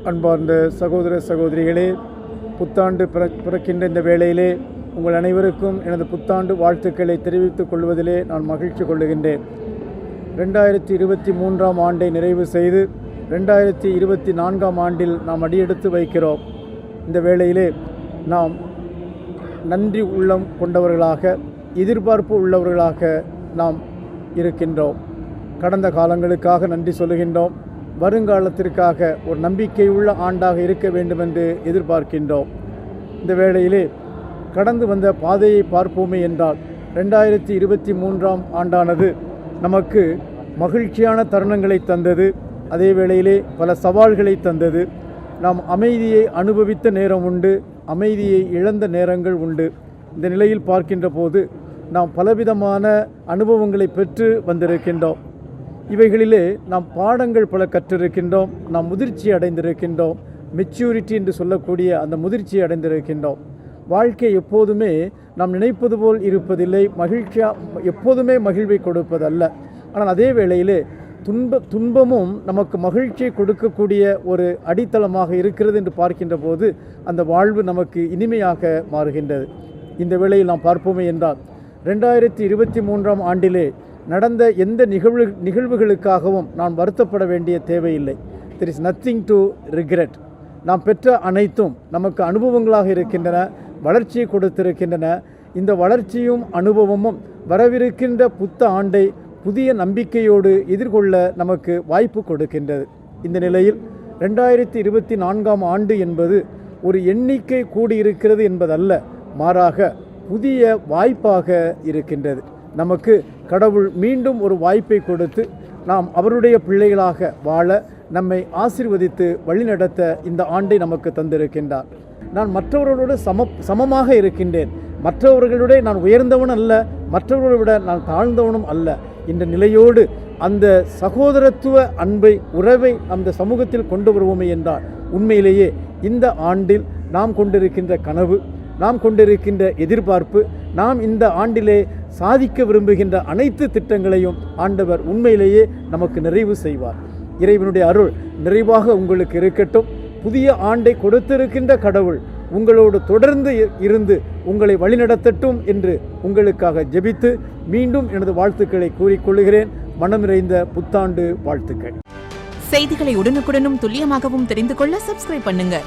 அன்பார்ந்த சகோதர சகோதரிகளே, புத்தாண்டு பிறக்கின்ற இந்த வேளையிலே உங்கள் அனைவருக்கும் எனது புத்தாண்டு வாழ்த்துக்களை தெரிவித்துக் கொள்வதிலே நான் மகிழ்ச்சி கொள்ளுகின்றேன். 2023ஆம் ஆண்டை நிறைவு செய்து 2024ஆம் ஆண்டில் நாம் அடியெடுத்து வைக்கிறோம். இந்த வேளையிலே நாம் நன்றி உள்ளம் கொண்டவர்களாக, எதிர்பார்ப்பு உள்ளவர்களாக நாம் இருக்கின்றோம். கடந்த காலங்களுக்காக நன்றி சொல்லுகின்றோம். வருங்காலத்திற்காக ஒரு நம்பிக்கையுள்ள ஆண்டாக இருக்க வேண்டும் என்று எதிர்பார்க்கின்றோம். இந்த வேளையிலே கடந்து வந்த பாதையை பார்ப்போமே என்றால் 2023ஆம் ஆண்டானது நமக்கு மகிழ்ச்சியான தருணங்களை தந்தது. அதே வேளையிலே பல சவால்களை தந்தது. நாம் அமைதியை அனுபவித்த நேரம் உண்டு, அமைதியை இழந்த நேரங்கள் உண்டு. இந்த நிலையில் பார்க்கின்ற போது நாம் பலவிதமான அனுபவங்களை பெற்று வந்திருக்கின்றோம். இவைகளிலே நாம் பாடங்கள் பல கற்றிருக்கின்றோம். நாம் முதிர்ச்சி அடைந்திருக்கின்றோம். மெச்சூரிட்டி என்று சொல்லக்கூடிய அந்த முதிர்ச்சி அடைந்திருக்கின்றோம். வாழ்க்கை எப்போதுமே நாம் நினைப்பது போல் இருப்பதில்லை. எப்போதுமே மகிழ்வை கொடுப்பதல்ல. ஆனால் அதே வேளையிலே துன்பமும் நமக்கு மகிழ்ச்சியை கொடுக்கக்கூடிய ஒரு அடித்தளமாக இருக்கிறது என்று பார்க்கின்ற போது அந்த வாழ்வு நமக்கு இனிமையாக மாறுகின்றது. இந்த வேளையில் நாம் பார்ப்போமே என்றால் 2023ஆம் ஆண்டிலே நடந்த எந்த நிகழ்வுகளுக்காகவும் நான் வருத்தப்பட வேண்டிய தேவையில்லை. there is nothing to regret. நாம் பெற்ற அனைத்தும் நமக்கு அனுபவங்களாக இருக்கின்றன, வளர்ச்சியை கொடுத்திருக்கின்றன. இந்த வளர்ச்சியும் அனுபவமும் வரவிருக்கின்ற புத்த ஆண்டை புதிய நம்பிக்கையோடு எதிர்கொள்ள நமக்கு வாய்ப்பு கொடுக்கின்றது. இந்த நிலையில் 2024ஆம் ஆண்டு என்பது ஒரு எண்ணிக்கை கூடியிருக்கிறது என்பதல்ல, மாறாக புதிய வாய்ப்பாக இருக்கின்றது. நமக்கு கடவுள் மீண்டும் ஒரு வாய்ப்பை கொடுத்து நாம் அவருடைய பிள்ளைகளாக வாழ, நம்மை ஆசீர்வதித்து வழிநடத்த இந்த ஆண்டை நமக்கு தந்திருக்கின்றார். நான் மற்றவர்களோடு சமமாக இருக்கின்றேன். மற்றவர்களுடைய நான் உயர்ந்தவனும் அல்ல, மற்றவர்களை விட நான் தாழ்ந்தவனும் அல்ல. இந்த நிலையோடு அந்த சகோதரத்துவ அன்பை, உறவை அந்த சமூகத்தில் கொண்டு வருவோமே என்றால் உண்மையிலேயே இந்த ஆண்டில் நாம் கொண்டிருக்கின்ற கனவு, நாம் கொண்டிருக்கின்ற எதிர்பார்ப்பு, நாம் இந்த ஆண்டிலே சாதிக்க விரும்புகின்ற அனைத்து திட்டங்களையும் ஆண்டவர் உண்மையிலேயே நமக்கு நிறைவு செய்வார். இறைவனுடைய அருள் நிறைவாக உங்களுக்கு இருக்கட்டும். புதிய ஆண்டை கொடுத்திருக்கின்ற கடவுள் உங்களோடு தொடர்ந்து இருந்து உங்களை வழிநடத்தட்டும் என்று உங்களுக்காக ஜெபித்து மீண்டும் எனது வாழ்த்துக்களை கூறிக்கொள்கிறேன். மனம் நிறைந்த புத்தாண்டு வாழ்த்துக்கள். செய்திகளை உடனுக்குடனும் துல்லியமாகவும் தெரிந்து கொள்ள சப்ஸ்கிரைப் பண்ணுங்க.